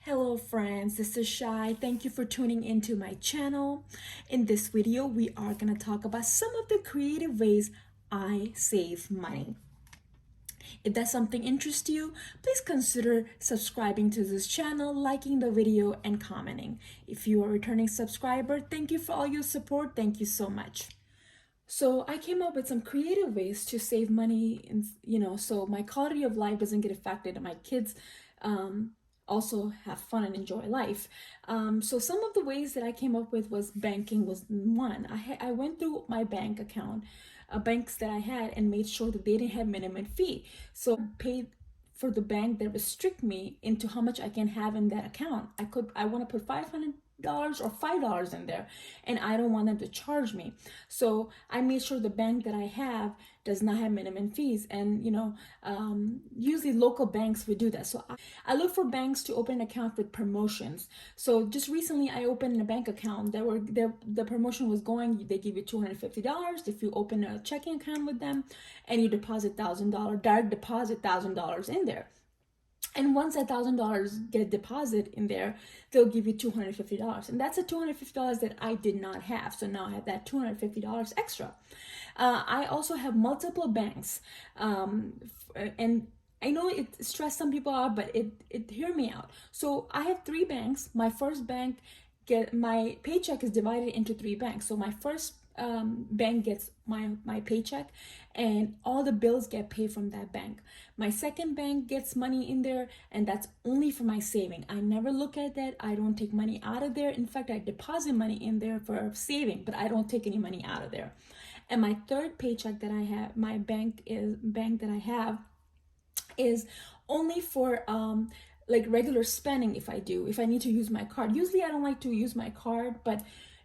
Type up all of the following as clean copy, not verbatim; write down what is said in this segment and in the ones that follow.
Hello friends, this is Shai. Thank you for tuning into my channel. In this video, we are going to talk about some of the creative ways I save money. If that's something interests you, please consider subscribing to this channel, liking the video, and commenting. If you are a returning subscriber, thank you for all your support. Thank you so much. So I came up with some creative ways to save money, so my quality of life doesn't get affected and my kids also have fun and enjoy life. So some of the ways that I came up with was banking was one. I went through my bank account, banks that I had, and made sure that they didn't have minimum fee. So I paid for the bank that restrict me into how much I can have in that account. I want to put $500 or $5 in there, and I don't want them to charge me. So I made sure the bank that I have does not have minimum fees, and usually local banks would do that. So I look for banks to open an account with promotions. So just recently I opened a bank account the promotion was going, they give you $250 if you open a checking account with them and you deposit $1,000, direct deposit $1,000 in there. And once that $1,000 get deposit in there, they'll give you $250, and that's a $250 that I did not have. So now I have that $250 extra. I also have multiple banks, and I know it stressed some people out, but it hear me out. So I have three banks. My first bank my paycheck is divided into three banks. So my first bank gets my paycheck and all the bills get paid from that bank. My second bank gets money in there, and that's only for my saving. I never look at that. I don't take money out of there. In fact, I deposit money in there for saving, but I don't take any money out of there. And my third paycheck that I have, my bank that I have is only for like regular spending. If I need to use my card. Usually I don't like to use my card, but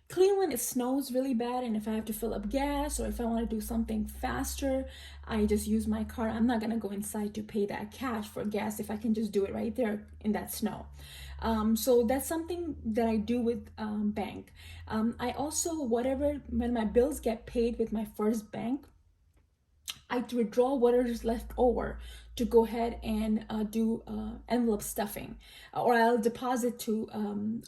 clean when it snows really bad, and if I have to fill up gas or if I want to do something faster, I just use my card. I'm not gonna go inside to pay that cash for gas if I can just do it right there in that snow. So that's something that I do with bank. I also, when my bills get paid with my first bank, I withdraw whatever's left over to go ahead and do envelope stuffing, or I'll deposit to,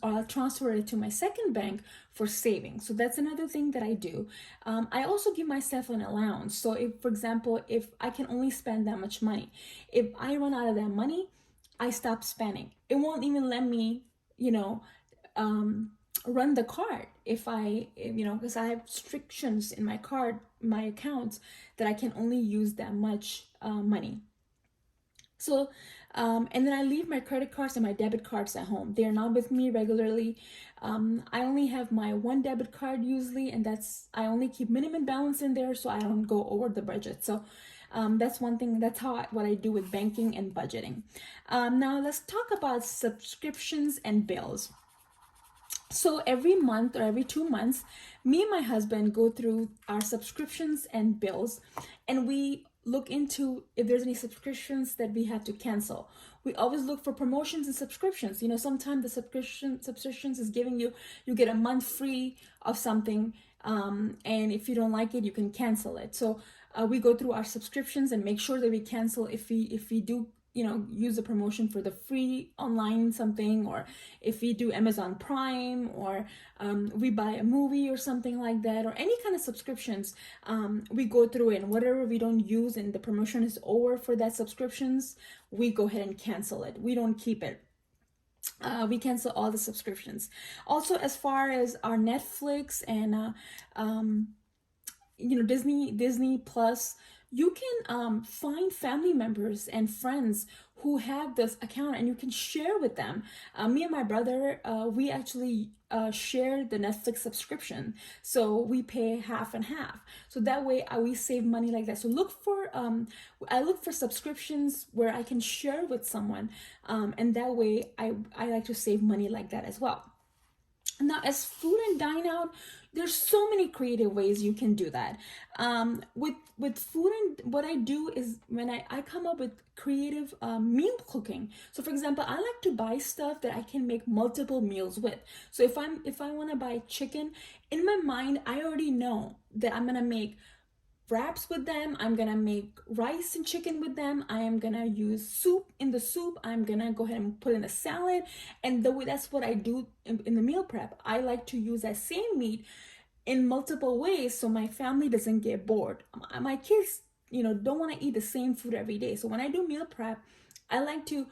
or I'll transfer it to my second bank for saving. So that's another thing that I do. I also give myself an allowance. So if, for example, if I can only spend that much money, if I run out of that money, I stop spending. It won't even let me, run the card because I have restrictions in my accounts, that I can only use that much money. So and then I leave my credit cards and my debit cards at home. They are not with me regularly. I only have my one debit card usually, and I only keep minimum balance in there so I don't go over the budget. So that's one thing. That's what I do with banking and budgeting. Now let's talk about subscriptions and bills. So every month or every 2 months, me and my husband go through our subscriptions and bills, and we look into if there's any subscriptions that we have to cancel. We always look for promotions and subscriptions. Sometimes the subscriptions is giving you get a month free of something, and if you don't like it, you can cancel it. So we go through our subscriptions and make sure that we cancel if we do use the promotion for the free online something, or if we do Amazon Prime, or we buy a movie or something like that, or any kind of subscriptions, we go through it, and whatever we don't use and the promotion is over for that subscriptions, we go ahead and cancel it. We don't keep it. We cancel all the subscriptions. Also, as far as our Netflix and Disney Plus, you can find family members and friends who have this account, and you can share with them. Me and my brother, we actually share the Netflix subscription, so we pay half and half. So that way we save money like that. So I look for subscriptions where I can share with someone, and that way I like to save money like that as well. Now, as food and dine out, there's so many creative ways you can do that. With food, and what I do is when I come up with creative meal cooking. So for example, I like to buy stuff that I can make multiple meals with. So if I want to buy chicken, in my mind I already know that I'm gonna make wraps with them. I'm gonna make rice and chicken with them. I am gonna use soup. In the soup, I'm gonna go ahead and put in a salad. And the way that's what I do in the meal prep. I like to use that same meat in multiple ways so my family doesn't get bored. My kids, don't want to eat the same food every day. So when I do meal prep, I like to,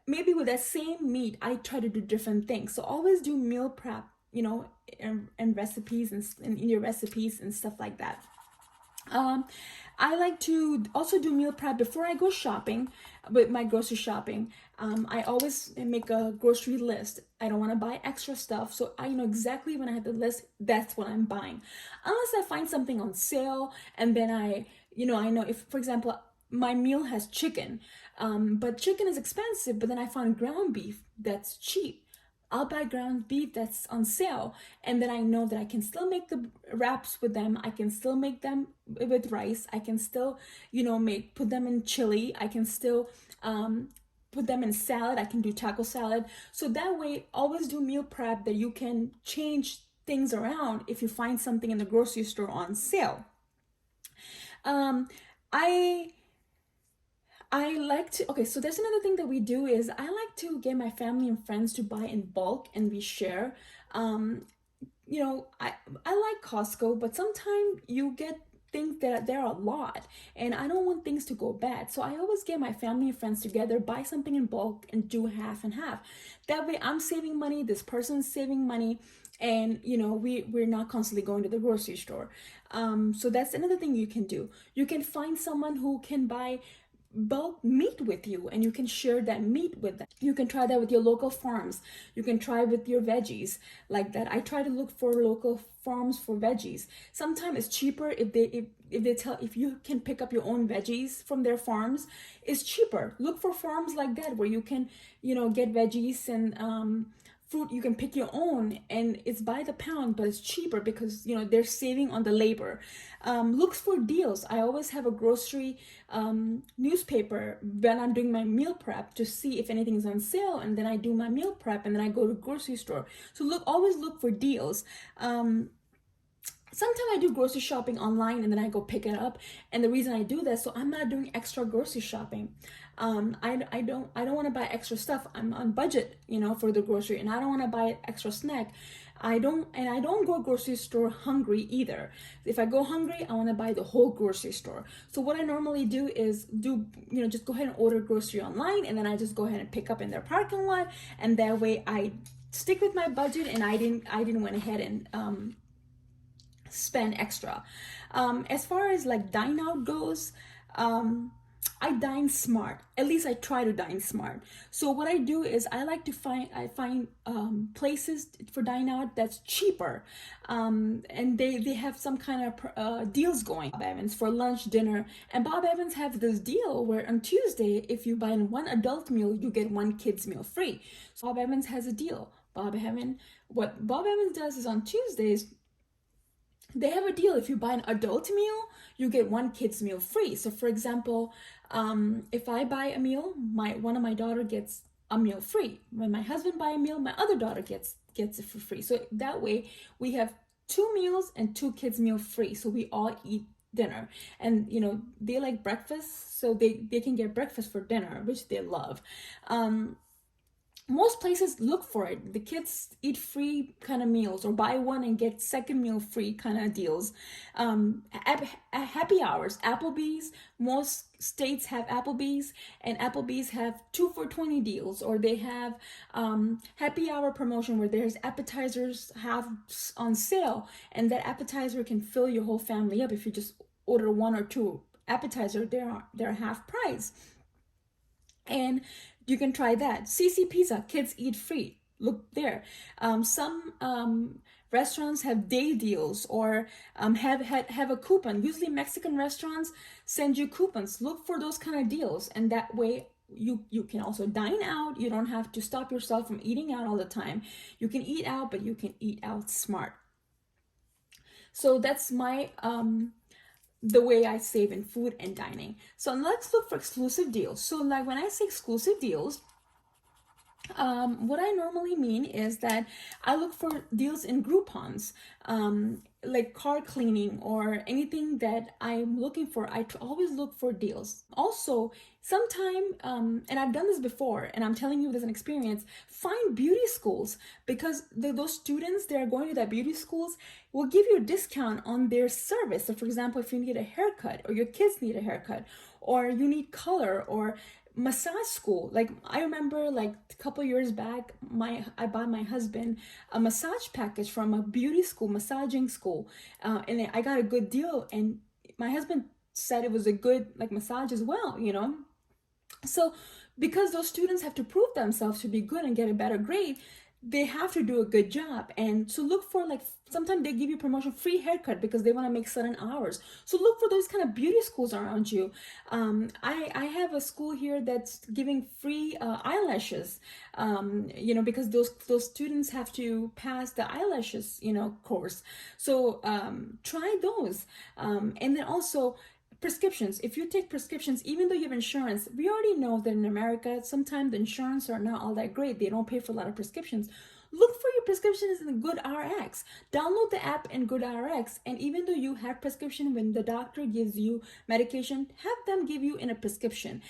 maybe with that same meat, I try to do different things. So always do meal prep, and recipes and in your recipes and stuff like that. I like to also do meal prep before I go shopping with my grocery shopping. I always make a grocery list. I don't want to buy extra stuff, so I know exactly when I have the list, that's what I'm buying. Unless I find something on sale and then I know if, for example, my meal has chicken, but chicken is expensive, but then I found ground beef that's cheap. I'll buy ground beef that's on sale, and then I know that I can still make the wraps with them. I can still make them with rice. I can still, put them in chili. I can still put them in salad. I can do taco salad. So that way, always do meal prep that you can change things around if you find something in the grocery store on sale. I like to, okay, so there's another thing that we do is I like to get my family and friends to buy in bulk and we share. I like Costco, but sometimes you get things that they're a lot and I don't want things to go bad. So I always get my family and friends together, buy something in bulk and do half and half. That way I'm saving money, this person's saving money, and we're not constantly going to the grocery store. So that's another thing you can do. You can find someone who can buy bulk meat with you and you can share that meat with them. You can try that with your local farms. You can try with your veggies like that. I try to look for local farms for veggies. Sometimes it's cheaper if you can pick up your own veggies from their farms. It's cheaper. Look for farms like that where you can get veggies and fruit. You can pick your own and it's by the pound, but it's cheaper because they're saving on the labor. Looks for deals. I always have a grocery newspaper when I'm doing my meal prep to see if anything is on sale, and then I do my meal prep and then I go to grocery store. So always look for deals. Sometimes I do grocery shopping online and then I go pick it up. And the reason I do that, so I'm not doing extra grocery shopping. I don't want to buy extra stuff. I'm on budget, for the grocery, and I don't want to buy extra snack. I don't go grocery store hungry either. If I go hungry, I want to buy the whole grocery store. So what I normally do is just go ahead and order grocery online, and then I just go ahead and pick up in their parking lot, and that way I stick with my budget, and I didn't went ahead and spend extra. As far as like dine out goes, I dine smart. At least I try to dine smart. So what I do is I find places for dine out that's cheaper, and they have some kind of deals going. Bob Evans for lunch, dinner, and Bob Evans have this deal where on Tuesday, if you buy one adult meal, you get one kids meal free. So Bob Evans has a deal. What Bob Evans does is on Tuesdays, they have a deal. If you buy an adult meal, you get one kid's meal free. So for example, if I buy a meal, one of my daughter gets a meal free. When my husband buy a meal, my other daughter gets it for free. So that way we have 2 meals and 2 kids meal free. So we all eat dinner, and they like breakfast, so they can get breakfast for dinner, which they love. Most places look for it. The kids eat free kind of meals, or buy one and get second meal free kind of deals. Happy hours, Applebee's. Most states have Applebee's, and Applebee's have 2 for $20 deals, or they have happy hour promotion where there's appetizers have on sale, and that appetizer can fill your whole family up. If you just order 1 or 2 appetizer, they're half price. And you can try that. CC Pizza, kids eat free. Look there. Some restaurants have day deals, or have a coupon. Usually Mexican restaurants send you coupons. Look for those kind of deals, and that way you can also dine out. You don't have to stop yourself from eating out all the time. You can eat out, but you can eat out smart. So that's my the way I save in food and dining. So let's look for exclusive deals. So like when I say exclusive deals, What I normally mean is that I look for deals in Groupons, like car cleaning or anything that I'm looking for. Always look for deals. Also, sometime, and I've done this before, and I'm telling you this an experience, find beauty schools because those students that are going to that beauty schools will give you a discount on their service. So, for example, if you need a haircut or your kids need a haircut or you need color or massage school, like I remember like a couple years back, I bought my husband a massage package from a beauty school, massaging school, and I got a good deal, and my husband said it was a good like massage as well, you know. So because those students have to prove themselves to be good and get a better grade, they have to do a good job. And so look for, like, sometimes they give you promotion, free haircut because they want to make certain hours. So look for those kind of beauty schools around you. I have a school here that's giving free eyelashes, you know, because those students have to pass the eyelashes, you know, course. So try those. And then also prescriptions. If you take prescriptions, even though you have insurance, we already know that in America sometimes the insurance are not all that great. They don't pay for a lot of prescriptions. Look for your prescriptions in Good RX. Download the app in Good RX, and even though you have prescription, when the doctor gives you medication, have them give you in a prescription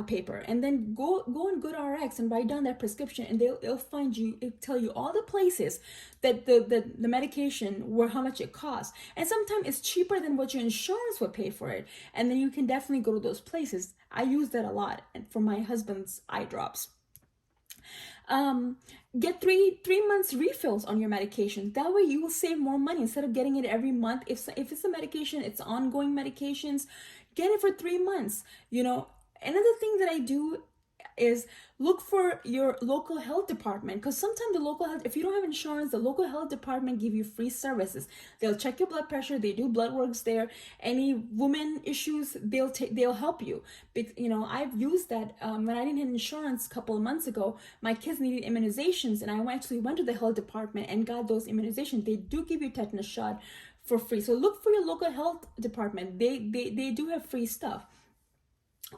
paper, and then go in Good RX and write down that prescription, and they'll find you. It'll tell you all the places that the medication, where how much it costs, and sometimes it's cheaper than what your insurance would pay for it, and then you can definitely go to those places. I use that a lot for my husband's eye drops. um get three months refills on your medication. That way you will save more money instead of getting it every month. If it's a medication, it's ongoing medications, get it for 3 months, you know. Another thing that I do is look for your local health department, because sometimes the local health, if you don't have insurance, the local health department give you free services. They'll check your blood pressure, they do blood works there. Any woman issues, they'll help you. You know, I've used that. When I didn't have insurance a couple of months ago, my kids needed immunizations, and I actually went to the health department and got those immunizations. They do give you tetanus shot for free. So look for your local health department. They do have free stuff.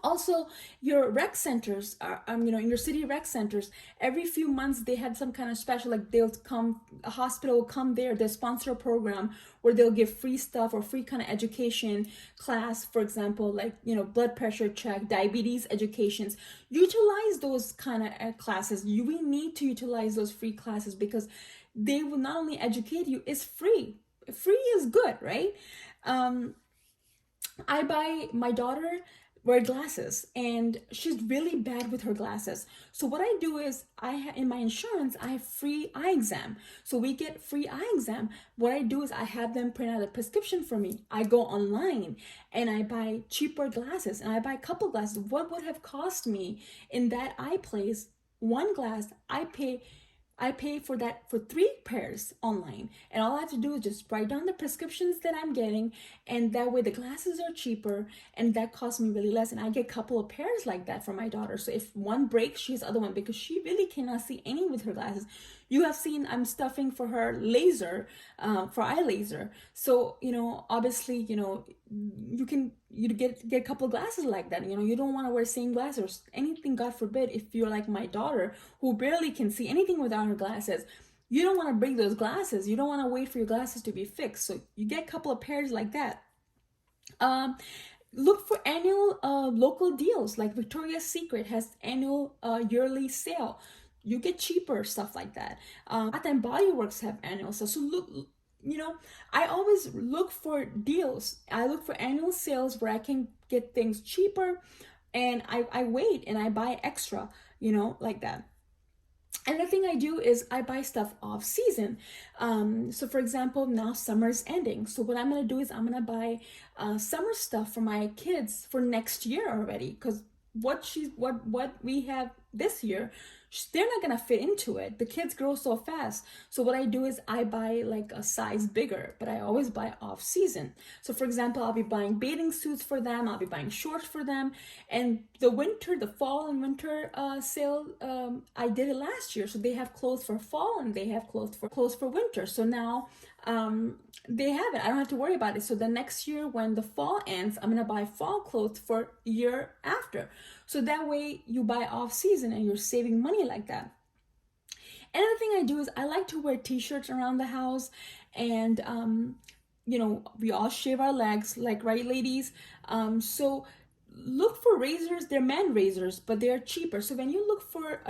Also, your rec centers are, you know, in your city rec centers, every few months they had some kind of special, like they'll come, a hospital will come there, they sponsor a program where they'll give free stuff or free kind of education class, for example, like, you know, blood pressure check, diabetes educations. Utilize those kind of classes. We need to utilize those free classes because they will not only educate you, it's free. Free is good, right? I buy my daughter wear glasses, and she's really bad with her glasses. So what I do is in my insurance I have free eye exam. So we get free eye exam. What I do is I have them print out a prescription for me. I go online and I buy cheaper glasses, and I buy a couple glasses. What would have cost me in that eye place one glass? I pay for that for 3 pairs online, and all I have to do is just write down the prescriptions that I'm getting, and that way the glasses are cheaper, and that costs me really less. And I get a couple of pairs like that for my daughter. So if one breaks, she has the other one because she really cannot see any with her glasses. You have seen I'm stuffing for her laser, for eye laser. So, you know, obviously, you know, you get a couple of glasses like that. You know, you don't want to wear same glasses. Anything, God forbid, if you're like my daughter who barely can see anything without her glasses, you don't want to bring those glasses. You don't want to wait for your glasses to be fixed. So you get a couple of pairs like that. Look for annual local deals, like Victoria's Secret has annual yearly sale. You get cheaper stuff like that. Bath and Body Works have annual sales. So look, you know, I always look for deals. I look for annual sales where I can get things cheaper, and I wait and I buy extra, you know, like that. Another thing I do is I buy stuff off season. So for example, now summer's ending. So what I'm gonna do is I'm gonna buy summer stuff for my kids for next year already, because what we have this year, they're not gonna fit into it. The kids grow so fast. So what I do is I buy like a size bigger, but I always buy off season. So for example, I'll be buying bathing suits for them, I'll be buying shorts for them, and the fall and winter sale, I did it last year. So they have clothes for fall and they have clothes for winter. So now they have it. I don't have to worry about it. So the next year when the fall ends, I'm gonna buy fall clothes for year after. So that way you buy off season and you're saving money like that. Another thing I do is I like to wear t-shirts around the house, and we all shave our legs, like, right, ladies? So look for razors. They're men razors, but they're cheaper. So when you look for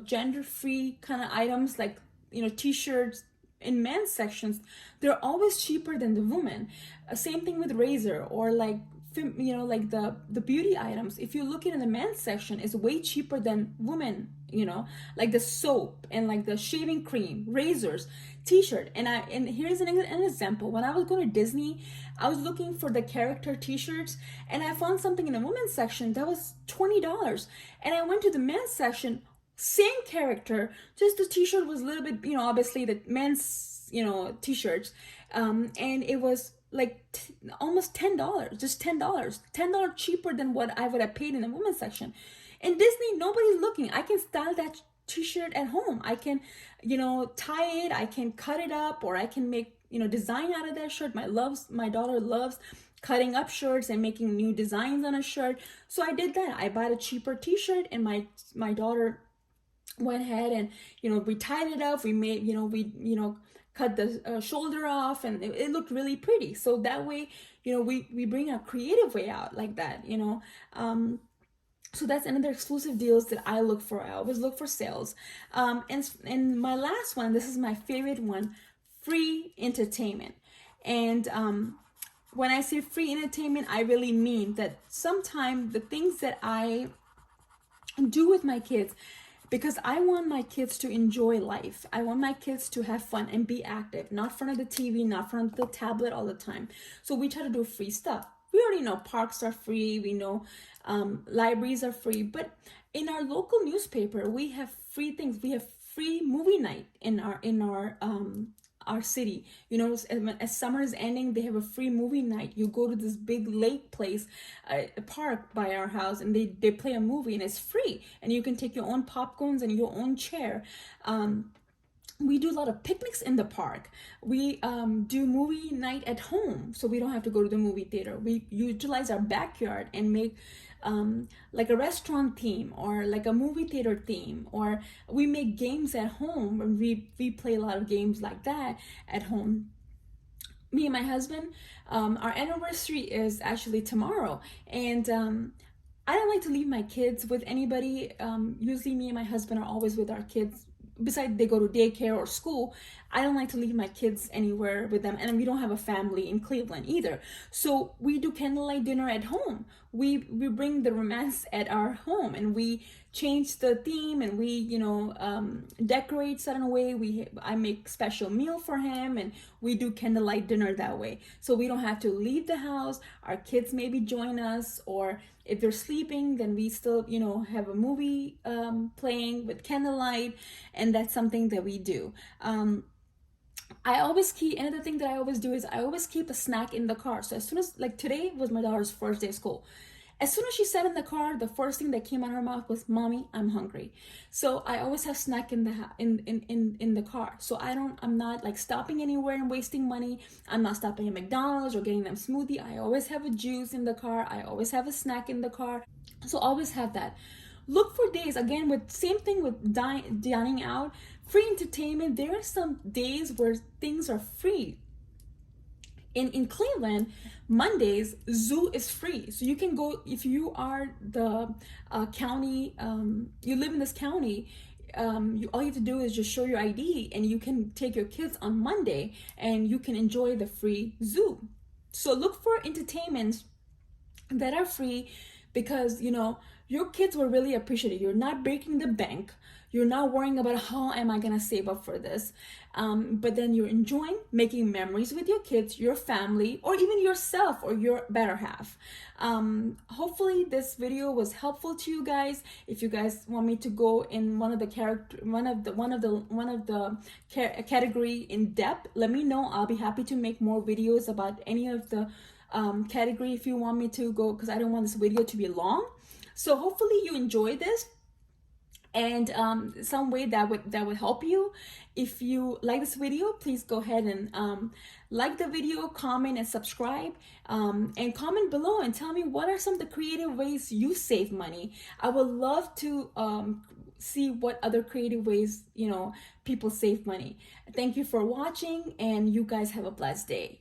gender-free kind of items, like t-shirts in men's sections, they're always cheaper than the women. Same thing with razor, or like like the beauty items. If you look in the men's section, it's way cheaper than women. Like the soap and like the shaving cream, razors, t-shirt. And here's an example. When I was going to Disney, I was looking for the character t-shirts, and I found something in the women's section that was $20. And I went to the men's section, same character, just the t-shirt was a little bit, obviously the men's t-shirts, and it was like almost $10, just $10 cheaper than what I would have paid in the women's section. In Disney, nobody's looking. I can style that t-shirt at home. I can tie it, I can cut it up, or I can make design out of that shirt. My daughter loves cutting up shirts and making new designs on a shirt. So I did that. I bought a cheaper t-shirt, and my daughter went ahead and we tied it up. We made we cut the shoulder off, and it looked really pretty. So that way we bring a creative way out like that. So that's another exclusive deals that I look for. I always look for sales. And my last one, this is my favorite one, free entertainment. And when I say free entertainment, I really mean that sometimes the things that I do with my kids, because I want my kids to enjoy life. I want my kids to have fun and be active, not in front of the TV, not in front of the tablet all the time. So we try to do free stuff. We already know parks are free. We know libraries are free. But in our local newspaper, we have free things. We have free movie night in our city. As summer is ending, they have a free movie night. You go to this big lake place, a park by our house, and they play a movie, and it's free, and you can take your own popcorns and your own chair. We do a lot of picnics in the park. We do movie night at home, so we don't have to go to the movie theater. We utilize our backyard and make like a restaurant theme, or like a movie theater theme, or we make games at home, and we play a lot of games like that at home. Me and my husband, our anniversary is actually tomorrow, and I don't like to leave my kids with anybody. Usually me and my husband are always with our kids. Besides they go to daycare or school, I don't like to leave my kids anywhere with them, and we don't have a family in Cleveland either. So we do candlelight dinner at home. We bring the romance at our home, and we change the theme, and we decorate certain way. I make special meal for him, and we do candlelight dinner that way. So we don't have to leave the house. Our kids maybe join us, or if they're sleeping, then we still have a movie playing with candlelight, and that's something that we do. I always keep, another thing that I always do is I always keep a snack in the car. So as soon as, like, today was my daughter's first day of school. As soon as she sat in the car, the first thing that came out of her mouth was, "Mommy, I'm hungry." So I always have snack in the car. So I'm not like stopping anywhere and wasting money. I'm not stopping at McDonald's or getting them smoothie. I always have a juice in the car. I always have a snack in the car. So always have that. Look for days, again, with same thing with dining out, free entertainment. There are some days where things are free. In Cleveland, Mondays, zoo is free. So you can go, if you are the county, you live in this county, all you have to do is just show your ID, and you can take your kids on Monday, and you can enjoy the free zoo. So look for entertainments that are free, because your kids will really appreciate it. You're not breaking the bank. You're not worrying about how am I gonna save up for this, but then you're enjoying making memories with your kids, your family, or even yourself or your better half. Hopefully this video was helpful to you guys. If you guys want me to go in one of the category in depth, let me know. I'll be happy to make more videos about any of the category if you want me to go, because I don't want this video to be long. So hopefully you enjoy this. and some way that would help you. If you like this video, please go ahead and like the video, comment, and subscribe, and comment below and tell me what are some of the creative ways you save money. I would love to see what other creative ways people save money. Thank you for watching, and you guys have a blessed day.